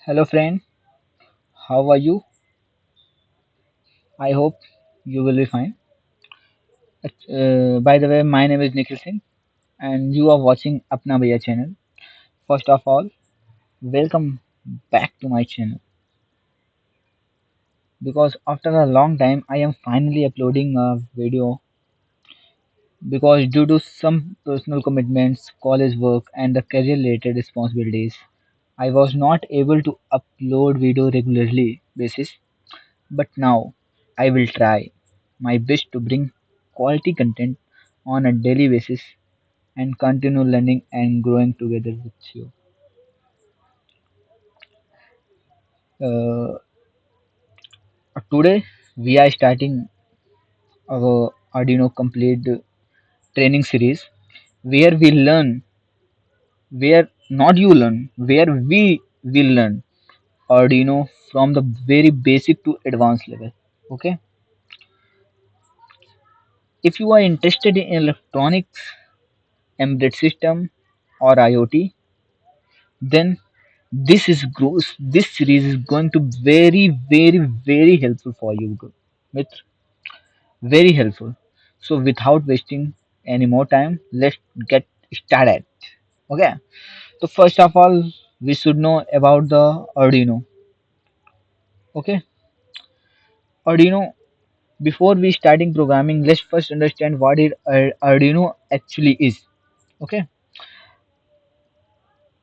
Hello friend, how are you? I hope you will be fine. By the way, my name is Nikhil Singh and you are watching Apna Bhaiya channel. First of all, welcome back to my channel because after a long time I am finally uploading a video because due to some personal commitments, college work and the career related responsibilities, I was not able to upload video regularly basis. But now I will try my best to bring quality content on a daily basis and continue learning and growing together with you. Uh, Today we are starting our Arduino complete training series where we learn, where not you learn, where we will learn Arduino from the very basic to advanced level. Okay, if you are interested in electronics, embedded system, or IoT, then this series is going to be very helpful for you, Mitra. Very helpful. So without wasting any more time, let's get started. Okay. So first of all, we should know about the Arduino. Okay. Arduino. Before we starting programming, let's first understand what Arduino actually is. Okay.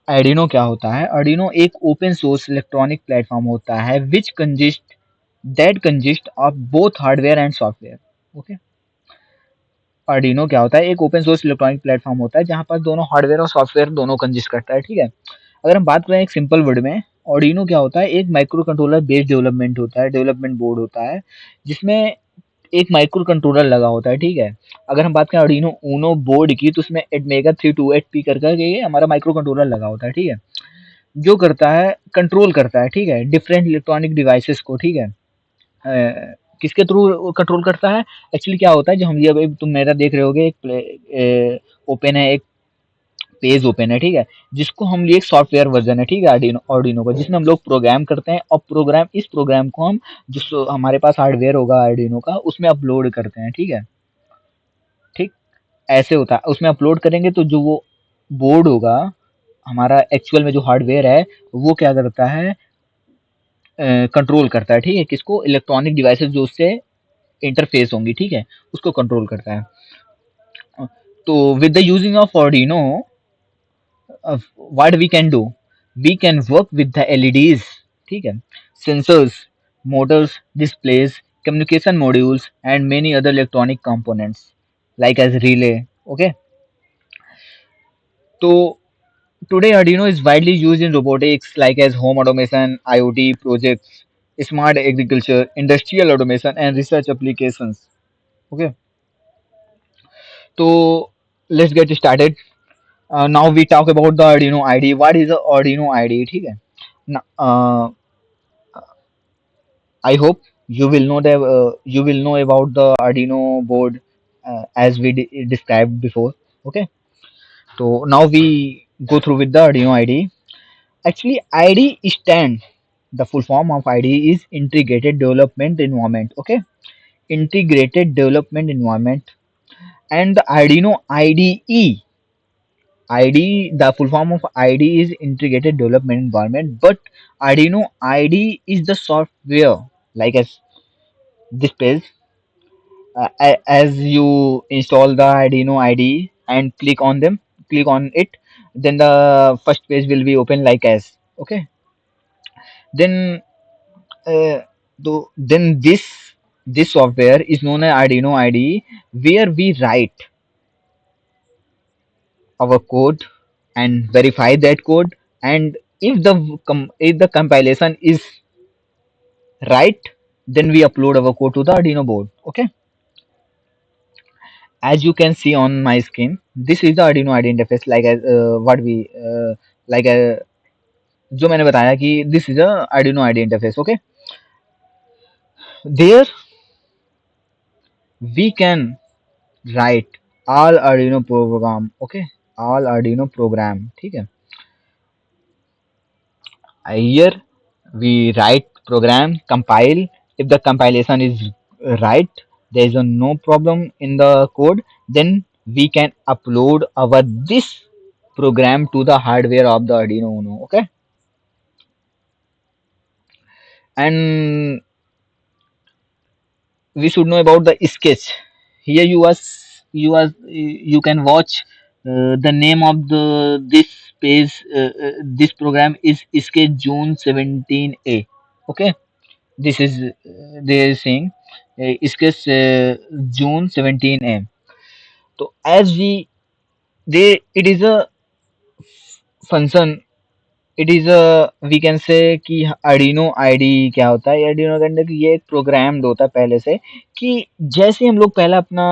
Arduino क्या होता है? Arduino एक open source electronic platform होता है that consist of both hardware and software. Okay. Arduino क्या होता है? एक ओपन सोर्स इलेक्ट्रॉनिक प्लेटफॉर्म होता है जहाँ पर दोनों हार्डवेयर और सॉफ्टवेयर दोनों कंजिस्ट करता है, ठीक है। अगर हम बात करें एक सिंपल वर्ड में, Arduino क्या होता है? एक माइक्रो कंट्रोलर बेस्ड डेवलपमेंट होता है, डेवलपमेंट बोर्ड होता है जिसमें एक माइक्रो कंट्रोलर लगा होता है, ठीक है। अगर हम बात करें Arduino Uno बोर्ड की तो उसमें Atmega 328P करके ये हमारा माइक्रो कंट्रोलर लगा होता है, ठीक है। जो करता है कंट्रोल करता है, ठीक है, डिफरेंट इलेक्ट्रॉनिक डिवाइसेस को, ठीक है। किसके थ्रू कंट्रोल करता है? एक्चुअली क्या होता है, जो हम ये अभी तुम मेरा देख रहे होगे, ओपन है, एक पेज ओपन है, ठीक है, जिसको हम लिए एक सॉफ्टवेयर वर्जन है, ठीक है, ऑर्डिनो का, जिसमें हम लोग प्रोग्राम करते हैं और इस प्रोग्राम को हम जो हमारे पास हार्डवेयर होगा आर्डिनो का उसमें अपलोड करते हैं, ठीक है। ठीक, ऐसे होता है, उसमें अपलोड करेंगे तो जो वो बोर्ड होगा हमारा एक्चुअल में जो हार्डवेयर है वो क्या करता है, कंट्रोल करता है, ठीक है, किसको? इलेक्ट्रॉनिक डिवाइसेस जो उससे इंटरफेस होंगी, ठीक है, उसको कंट्रोल करता है। तो with the using of Arduino, what we can do, we can work with the LEDs, ठीक है, sensors, motors, displays, communication modules and many other electronic components like as relay. Okay, so today Arduino is widely used in robotics like as home automation, IoT projects, smart agriculture, industrial automation and research applications. Okay, so let's get started. Now we talk about the Arduino IDE. What is the Arduino IDE? ठीक है ना, I hope you will know about the Arduino board as we described before. Okay, so now we go through with the Arduino IDE. Actually, IDE stand, the full form of IDE is Integrated Development Environment. Okay, Integrated Development Environment, and the Arduino IDE. IDE, the full form of IDE is Integrated Development Environment, but Arduino IDE is the software, like as this page. As you install the Arduino IDE and click on it, then the first page will be open like as. Okay, then uh, then this software is known as Arduino IDE, where we write our code and verify that code, and if the compilation is right, then we upload our code to the Arduino board. Okay, as you can see on my screen, this is the Arduino IDE interface, like as what we like जो मैंने बताया कि this is a Arduino IDE interface. Okay, there we can write all Arduino program. Okay, all Arduino program, ठीक है। Here We write program, compile. If the compilation is right, there is a no problem in the code. Then we can upload our this program to the hardware of the Arduino Uno. Okay, and we should know about the sketch. Here you can watch the name of the this page. This program is sketch June 17A. Okay, this is they are saying sketch June 17A. So as we they it is a function, it is we can say कि Arduino ID क्या होता है, Arduino के अंदर ये एक programmed होता है पहले से कि जैसे ही हम लोग पहला अपना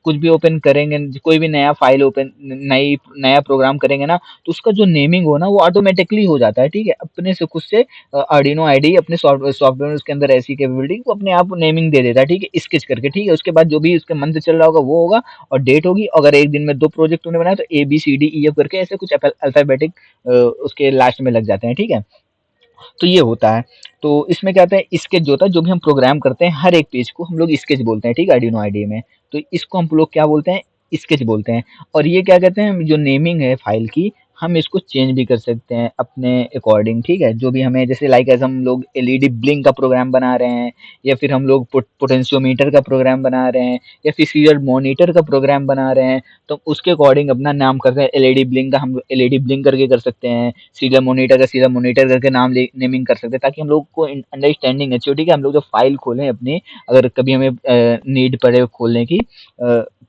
कुछ भी ओपन करेंगे, कोई भी नया फाइल ओपन नया प्रोग्राम करेंगे ना, तो उसका जो नेमिंग हो ना वो ऑटोमेटिकली हो जाता है, ठीक है, अपने से खुद से आर्डिनो आईडी अपने सॉफ्टवेयर उसके अंदर ऐसी कैपेबिलिटी वो अपने आप नेमिंग दे देता है, ठीक है, स्केच करके, ठीक है, उसके बाद जो भी उसके मन से चल रहा होगा वो होगा और डेट होगी, अगर एक दिन में 2 प्रोजेक्ट उन्होंने बनाया तो A B C D E F करके ऐसे कुछ अल्फाबेटिक उसके लास्ट में लग जाते हैं, ठीक है। तो ये होता है। तो इसमें क्या होता है, स्केच जो होता है, जो भी हम प्रोग्राम करते हैं हर एक पेज को हम लोग स्केच बोलते हैं, ठीक है, आर्डिनो आईडी में। तो इसको हम लोग क्या बोलते हैं, स्केच बोलते हैं। और ये क्या कहते हैं, जो नेमिंग है फाइल की, हम इसको चेंज भी कर सकते हैं अपने अकॉर्डिंग, ठीक है, जो भी हमें जैसे लाइक एज हम लोग एलईडी ब्लिंक का प्रोग्राम बना रहे हैं, या फिर हम लोग पोटेंशियोमीटर का प्रोग्राम बना रहे हैं, या फिर सीरियल मॉनिटर का प्रोग्राम बना रहे हैं, तो उसके अकॉर्डिंग अपना नाम करते हैं। एलईडी ब्लिंक का हम एलईडी ब्लिंक करके कर सकते हैं, सीरियल मॉनिटर का सीरियल मॉनिटर करके नाम नेमिंग कर सकते हैं, ताकि हम लोग को अंडरस्टैंडिंग अच्छी हो, ठीक है, हम लोग जब फाइल खोलें अपनी, अगर कभी हमें नीड पड़े खोलने की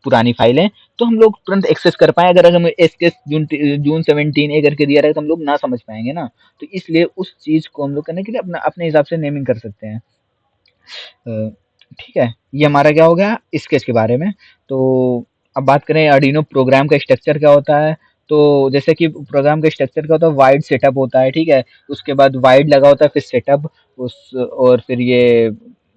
पुरानी फाइलें, तो हम लोग तुरंत एक्सेस कर पाएँ। अगर हम एसकेएस जून 17 ए करके दिया रहे तो हम लोग ना समझ पाएँगे ना। तो इसलिए उस चीज़ को हम लोग करने के लिए अपना अपने हिसाब से नेमिंग कर सकते हैं। अ, ठीक है, ये हमारा क्या हो गया स्केच के बारे में। तो अब बात करें आर्डिनो प्रोग्राम का स्ट्रक्चर क्या होता है। तो जैसे कि प्रोग्राम का स्ट्रक्चर क्या होता है, वाइड सेटअप होता है, ठीक है, उसके बाद वाइड लगा होता है, फिर सेटअप, उस और फिर ये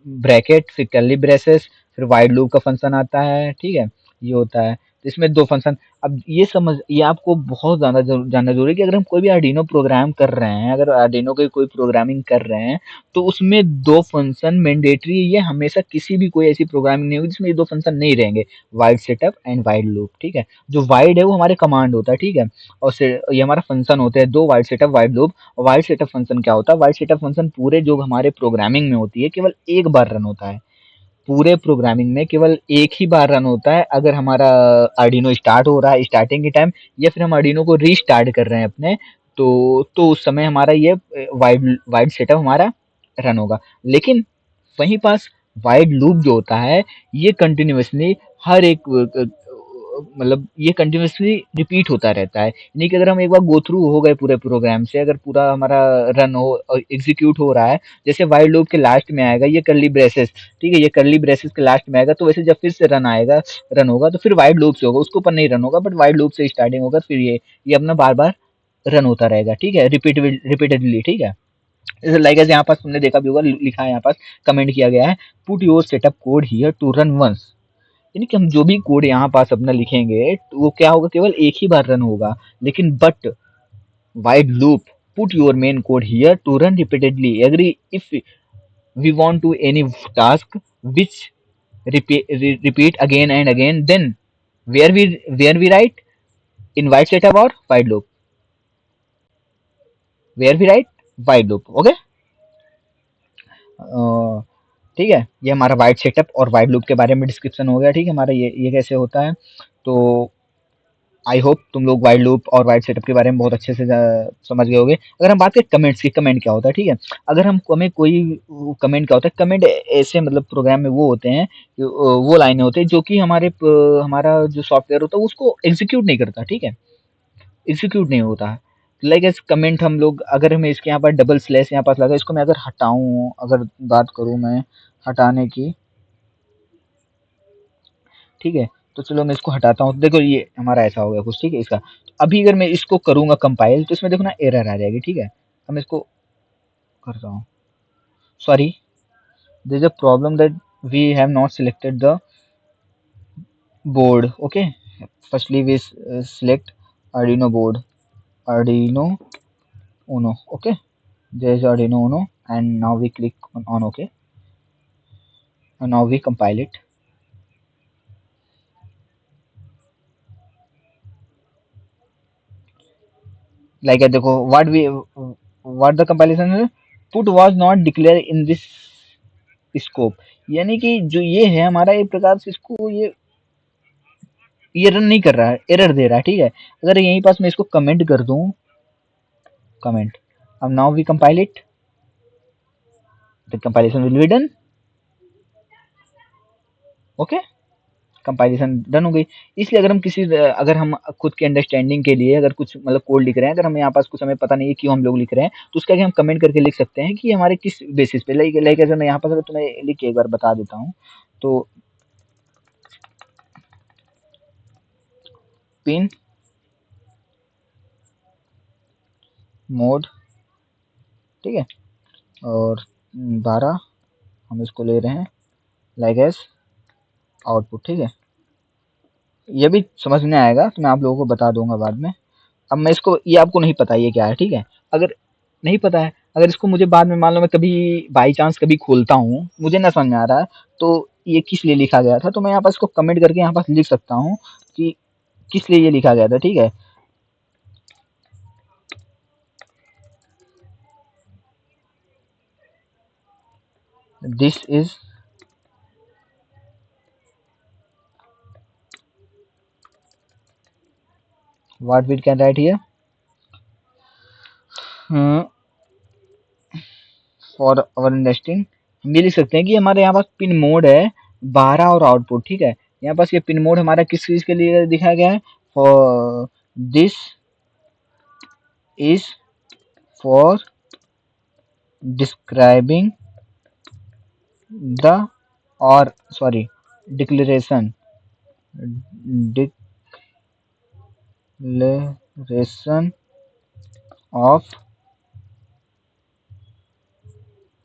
ब्रैकेट, फिर कर्ली ब्रेसेस, फिर वाइड लूप का फंक्शन आता है, ठीक है, ये होता है। तो इसमें दो फंक्शन, अब ये आपको बहुत ज़्यादा जानना जरूरी है कि अगर हम कोई भी आर्डिनो प्रोग्राम कर रहे हैं, अगर आर्डिनो की कोई प्रोग्रामिंग कर रहे हैं, तो उसमें 2 फंक्शन मैंडेटरी है, ये हमेशा किसी भी कोई ऐसी प्रोग्रामिंग नहीं होगी जिसमें ये 2 फंक्शन नहीं रहेंगे, wide setup and wide loop, ठीक है। जो वाइड है वो हमारे कमांड होता है, ठीक है, और से ये हमारा फंक्शन होते हैं 2, वाइड सेटअप, वाइड लूप। और वाइड सेटअप फंक्शन क्या होता है, वाइड सेटअप फंक्शन पूरे जो हमारे प्रोग्रामिंग में होती है केवल एक बार रन होता है। पूरे प्रोग्रामिंग में केवल एक ही बार रन होता है, अगर हमारा आर्डिनो स्टार्ट हो रहा है स्टार्टिंग के टाइम, या फिर हम आर्डिनो को रीस्टार्ट कर रहे हैं अपने, तो उस समय हमारा ये वाइड वाइड सेटअप हमारा रन होगा। लेकिन वहीं पास वाइड लूप जो होता है, ये कंटिन्यूअसली हर एक मतलब ये कंटिन्यूअसली रिपीट होता रहता है, यानी कि अगर हम एक बार गो थ्रू हो गए पूरे प्रोग्राम से, अगर पूरा हमारा रन हो और एग्जीक्यूट हो रहा है, जैसे वाइड लूप के लास्ट में आएगा ये कर्ली ब्रेसेस, ठीक है, ये कर्ली ब्रेसेस के लास्ट में आएगा, तो वैसे जब फिर से रन होगा तो फिर वाइड लूप से होगा, उसके ऊपर नहीं रन होगा, बट वाइड लूप से स्टार्टिंग होगा, फिर ये अपना बार बार रन होता रहेगा, ठीक है, रिपीटेडली, ठीक है। जैसे लाइक एज यहाँ पास तुमने देखा भी होगा, लिखा है यहाँ पास, कमेंट किया गया है, put your setup code here to run once, यानी कि हम जो भी कोड यहाँ पास अपना लिखेंगे तो वो क्या होगा, केवल एक ही बार रन होगा। लेकिन but void loop, put your main code here to run repeatedly agree if we want to any task which repeat again and again, then where we write in white setup or wide loop, where we write wide loop, okay। ठीक है, ये हमारा wide setup और wide loop के बारे में description हो गया, ठीक है, हमारा ये कैसे होता है। तो आई होप तुम लोग वाइड लूप और वाइड सेटअप के बारे में बहुत अच्छे से समझ गए होगे। अगर हम बात करें कमेंट्स की, कमेंट क्या होता है, ठीक है, अगर हम हमें कोई कमेंट क्या होता है, कमेंट ऐसे मतलब प्रोग्राम में वो होते हैं, वो लाइनें होते हैं जो कि हमारा जो सॉफ्टवेयर होता है उसको एग्जीक्यूट नहीं करता, ठीक है, एग्जीक्यूट नहीं होता है। लाइक एस कमेंट हम लोग, अगर हमें इसके यहाँ पर डबल स्लैश यहाँ पास लगा, इसको मैं अगर हटाऊँ, अगर बात करूँ मैं हटाने की, ठीक है, तो चलो मैं इसको हटाता हूँ, देखो ये हमारा ऐसा हो गया कुछ, ठीक है, इसका तो अभी अगर मैं इसको करूँगा कंपाइल तो इसमें देखो ना एरर आ जाएगी, ठीक है। अब मैं इसको करता हूँ, sorry, there is a problem that we have not selected the board, okay. Firstly we select Arduino board, Arduino Uno, okay. there is Arduino Uno, and now we click on OK, and now we compile it. Like देखो what the compilation है, put was not declared in this scope, यानी कि जो ये है हमारा एक प्रकार से इसको ये रन नहीं कर रहा है, एरर दे रहा है, ठीक है। अगर यहीं पास मैं इसको कमेंट कर दूं, कमेंट, अब now we compile it, the compilation will be done. Okay, compilation done हो गई। इसलिए अगर हम खुद के अंडरस्टैंडिंग के लिए अगर कुछ मतलब कोड लिख रहे हैं, अगर हमें यहाँ पास कुछ हमें पता नहीं है क्यों हम लोग लिख रहे हैं, तो उसका हम कमेंट करके लिख सकते हैं कि हमारे किस बेसिस पे, लाइक अगर मैं यहाँ पास तुम्हें लिख के एक बार बता देता हूँ, तो पिन मोड, ठीक है, और 12 हम इसको ले रहे हैं लाइक एस आउटपुट, ठीक है। ये भी समझ में आएगा तो मैं आप लोगों को बता दूंगा बाद में। अब मैं इसको, ये आपको नहीं पता ये क्या है, ठीक है। अगर नहीं पता है, अगर इसको मुझे बाद में मान लो मैं कभी बाई चांस कभी खोलता हूँ, मुझे ना समझ में आ रहा है तो ये किस लिए लिखा गया था, तो मैं यहाँ पास इसको कमेंट करके यहाँ पास लिख सकता हूँ कि किस लिए ये लिखा गया था, ठीक है। This is what we can write here for our understanding. हम ये लिख सकते हैं कि हमारे यहाँ पास पिन मोड है 12 और आउटपुट, ठीक है। यहाँ पास ये पिन मोड हमारा किस चीज के लिए दिखाया गया है, for this is for describing the और sorry declaration declaration of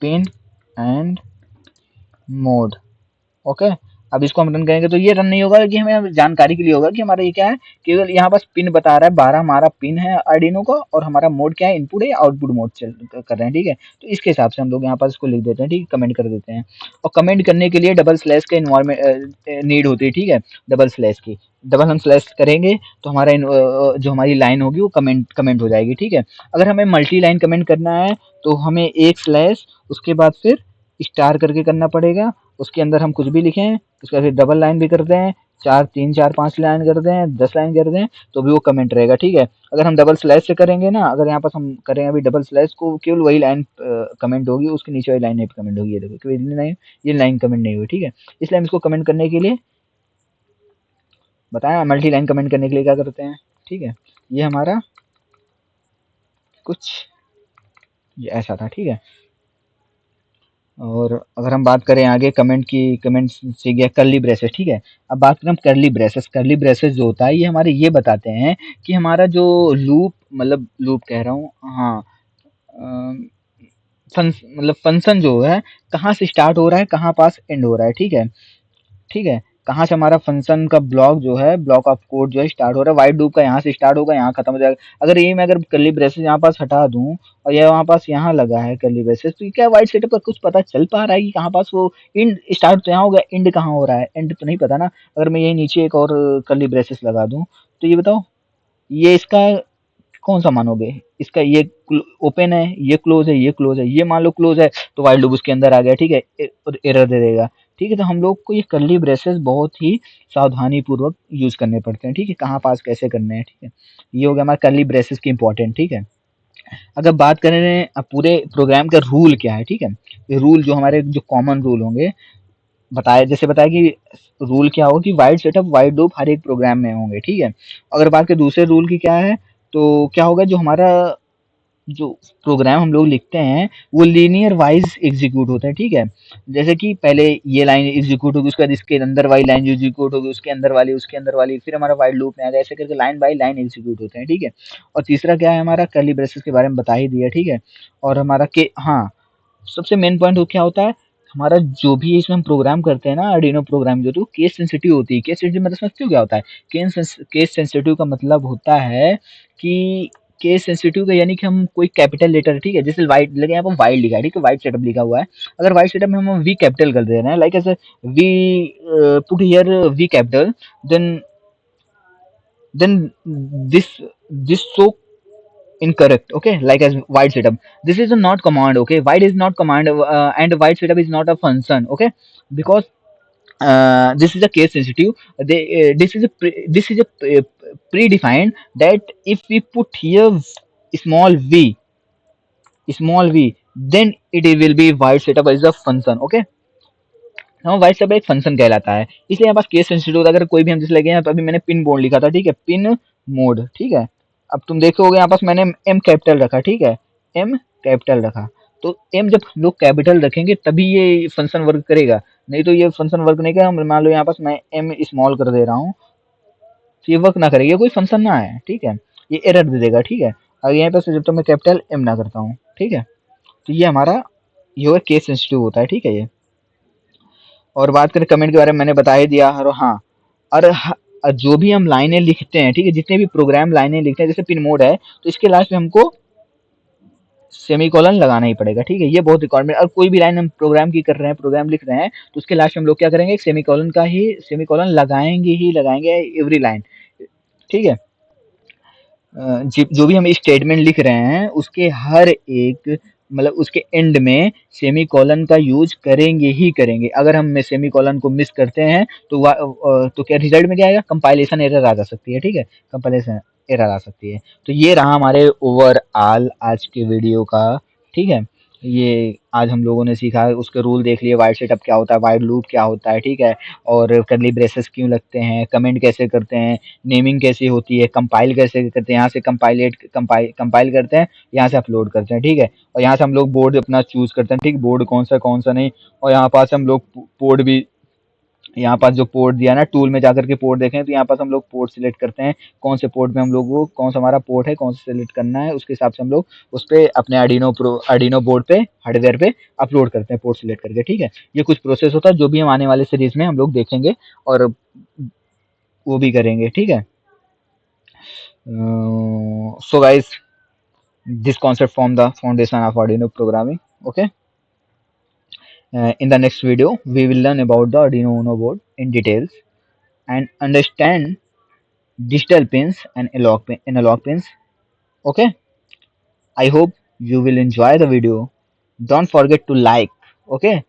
pin and mode. Okay, अब इसको हम रन करेंगे तो ये रन नहीं होगा, कि हमें जानकारी के लिए होगा कि हमारा ये क्या है, केवल यहाँ पास पिन बता रहा है 12 हमारा पिन है आर्डिनो का, और हमारा मोड क्या है, इनपुट है आउटपुट मोड चल कर रहे हैं, ठीक है। तो इसके हिसाब से हम लोग यहाँ पास इसको लिख देते हैं, ठीक है, कमेंट कर देते हैं। और कमेंट करने के लिए डबल स्लैश का इन्वॉल्वमेंट नीड होती है, ठीक है, डबल स्लैश की। डबल हम स्लैश करेंगे तो हमारा जो हमारी लाइन होगी वो कमेंट हो जाएगी, ठीक है। अगर हमें मल्टी लाइन कमेंट करना है तो हमें एक स्लैश उसके बाद फिर स्टार करके करना पड़ेगा, उसके अंदर हम कुछ भी लिखें, उसका फिर डबल लाइन भी कर दें, 4 3 4 5 लाइन कर दें, 10 लाइन कर दें, तो भी वो कमेंट रहेगा, ठीक है। अगर हम डबल स्लैश से करेंगे ना, अगर यहाँ पास हम करेंगे अभी डबल स्लैश को, केवल वही लाइन कमेंट होगी, उसके नीचे वाली लाइन नहीं कमेंट होगी, ये देखो क्योंकि ये लाइन कमेंट नहीं हुई, ठीक है। इसलिए हम इसको कमेंट करने के लिए बताया, मल्टी लाइन कमेंट करने के लिए क्या करते हैं, ठीक है। ये हमारा कुछ ये ऐसा था, ठीक है। और अगर हम बात करें आगे कमेंट की, कमेंट से गया कर्ली ब्रेसेस, ठीक है। अब बात करें हम कर्ली ब्रेसेस, कर्ली ब्रेसेस जो होता है ये हमारे ये बताते हैं कि हमारा जो लूप, मतलब लूप कह रहा हूँ, हाँ, मतलब फंक्शन जो है कहाँ से स्टार्ट हो रहा है, कहाँ पास एंड हो रहा है, ठीक है, ठीक है। कहाँ से हमारा फंक्शन का ब्लॉक जो है, ब्लॉक ऑफ कोड जो है स्टार्ट हो रहा है, वाइड लूप का यहाँ से स्टार्ट होगा, यहाँ खत्म हो जाएगा। अगर ये मैं अगर कर्ली ब्रेसेस यहाँ पास हटा दूं और ये वहाँ पास यहाँ लगा है कर्ली ब्रेसेस, तो क्या वाइड सेटअप पर कुछ पता चल पा रहा है कि कहाँ पास वो इंड स्टार्ट तो यहाँ हो गया, एंड कहाँ हो रहा है, एंड तो नहीं पता ना। अगर मैं यही नीचे एक और कर्ली ब्रेसेस लगा दूं, तो ये बताओ ये इसका कौन सा मानोगे, इसका ये ओपन है, ये क्लोज है, ये क्लोज है, ये मान लो क्लोज है, तो वाइल लूप उसके अंदर आ गया, ठीक है, एरर दे देगा, ठीक है। तो हम लोग को ये कर्ली ब्रेसेस बहुत ही सावधानी पूर्वक यूज करने पड़ते हैं, ठीक है, कहाँ पास कैसे करने हैं, ठीक है। ये हो गया हमारा कर्ली ब्रेसेस की इंपॉर्टेंट, ठीक है। अगर बात करें अब पूरे प्रोग्राम का रूल क्या है, ठीक है, ये रूल जो हमारे जो कॉमन रूल होंगे, बताया जैसे बताया कि रूल क्या होगा कि वाइड सेटअप वाइड लूप हर एक प्रोग्राम में होंगे, ठीक है। अगर बात करें दूसरे रूल की क्या है, तो क्या होगा, जो हमारा जो प्रोग्राम हम लोग लिखते हैं वो लीनियर वाइज एग्जीक्यूट होता है, ठीक है। जैसे कि पहले ये लाइन एग्जीक्यूट होगी, उसके बाद इसके अंदर वाली लाइन जो एग्जीक्यूट होगी, उसके अंदर वाली, उसके अंदर वाली, फिर हमारा वाइड लूप में आ गया, ऐसे करके लाइन बाय लाइन एग्जीक्यूट होते हैं, ठीक है। और तीसरा क्या है, हमारा कर्ली ब्रेसेस के बारे में बता ही दिया, ठीक है। और हमारा के हाँ, सबसे मेन पॉइंट हो क्या होता है, हमारा जो भी इसमें हम प्रोग्राम करते हैं ना, आर्डिनो प्रोग्राम जो, तो केस सेंसिटिव होती है। केस सेंसिटिव मतलब समझते हो क्या होता है, केस सेंसिटिव का मतलब होता है कि केस सेंसिटिव का यानी कि हम कोई कैपिटल लेटर, ठीक है, जैसे वाइट लगे यहाँ पर वाइट लिखा है, ठीक है, वाइट सेटअप लिखा हुआ है, अगर वाइट सेटअप में हम वी कैपिटल कर दे रहे हैं, like as we put here we capital, then this so incorrect, okay, like as white setup, this is a not command, okay, white is not command, and white setup is not a function, okay, because this is a case sensitive, this is a predefined, that if we put here small v, then it will be white setup as a function, okay। हाँ, white setup एक function कहलाता है, इसलिए यहाँ पास case sensitive होता है, अगर कोई भी हम जैसे लगे हैं, तो अभी मैंने पिन बोर्ड लिखा था, ठीक है, पिन मोड, ठीक है, अब तुम देखोगे यहाँ पास मैंने एम कैपिटल रखा, ठीक है, एम कैपिटल रखा, तो एम जब हम लोग कैपिटल रखेंगे तभी ये फंक्शन वर्क करेगा, नहीं तो ये फंक्शन वर्क नहीं करेगा। मान लो यहाँ पास मैं एम स्मॉल कर दे रहा हूँ, तो ये वर्क ना करेगा, ये कोई फंक्शन ना है, ठीक है, ये एरर दे देगा, ठीक है, और यहाँ पास जब तक मैं कैपिटल एम ना करता हूँ, ठीक है, तो ये हमारा ये केस सेंसिटिव होता है, ठीक है ये। और बात करें कमेंट के बारे में, मैंने बता ही दिया। और हाँ, और जो भी हम लाइनें लिखते हैं, ठीक है, जितने भी प्रोग्राम लाइनें लिखते हैं, जैसे पिन मोड है, तो इसके लास्ट में हमको सेमीकोलन लगाना ही पड़ेगा, ठीक है, ये बहुत रिक्वायरमेंट। और कोई भी लाइन हम प्रोग्राम की कर रहे हैं, प्रोग्राम लिख रहे हैं, तो उसके लास्ट में हम लोग क्या करेंगे, सेमीकोलन का ही सेमीकोलन लगाएंगे ही लगाएंगे एवरी लाइन, ठीक है। जो भी हम स्टेटमेंट लिख रहे हैं उसके हर एक मतलब उसके एंड में सेमी कॉलन का यूज करेंगे ही करेंगे। अगर हम सेमी कॉलन को मिस करते हैं तो क्या रिजल्ट में क्या आएगा, कंपाइलेशन एरर आ जा सकती है, ठीक है, कंपाइलेशन एरर आ सकती है। तो ये रहा हमारे ओवरऑल आज के वीडियो का, ठीक है, ये आज हम लोगों ने सीखा, उसके रूल देख लिए, वाइड सेटअप क्या होता है, वाइड लूप क्या होता है, ठीक है, और कर्ली ब्रेसेस क्यों लगते हैं, कमेंट कैसे करते हैं, नेमिंग कैसे होती है, कंपाइल कैसे करते हैं, यहाँ से कंपाइल करते हैं, यहाँ से अपलोड करते हैं, ठीक है, और यहाँ से हम लोग बोर्ड अपना चूज करते हैं, ठीक, बोर्ड कौन सा नहीं, और यहाँ पास हम लोग पोर्ट भी, यहाँ पास जो पोर्ट दिया ना, टूल में जाकर के पोर्ट देखें, तो यहाँ पास हम लोग पोर्ट सिलेक्ट करते हैं, कौन से पोर्ट में हम लोग को कौन सा हमारा पोर्ट है, कौन सा सिलेक्ट करना है, उसके हिसाब से हम लोग उस पर अपने आर्डिनो बोर्ड पे हार्डवेयर पे अपलोड करते हैं पोर्ट सिलेक्ट करके, ठीक है। ये कुछ प्रोसेस होता है जो भी हम आने वाले सीरीज में हम लोग देखेंगे और वो भी करेंगे, ठीक है। So guys, this concept form the foundation of Arduino programming, okay. In the next video we will learn about the Arduino Uno board in details and understand digital pins and analog pins, okay. I hope you will enjoy the video. Don't forget to like, okay,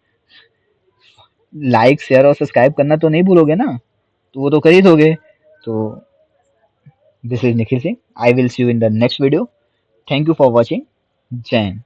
like share और subscribe करना तो नहीं भूलोगे ना, तो वो तो कर ही दोगे। तो this is Nikhil Singh, I will see you in the next video. Thank you for watching. जय हिंद।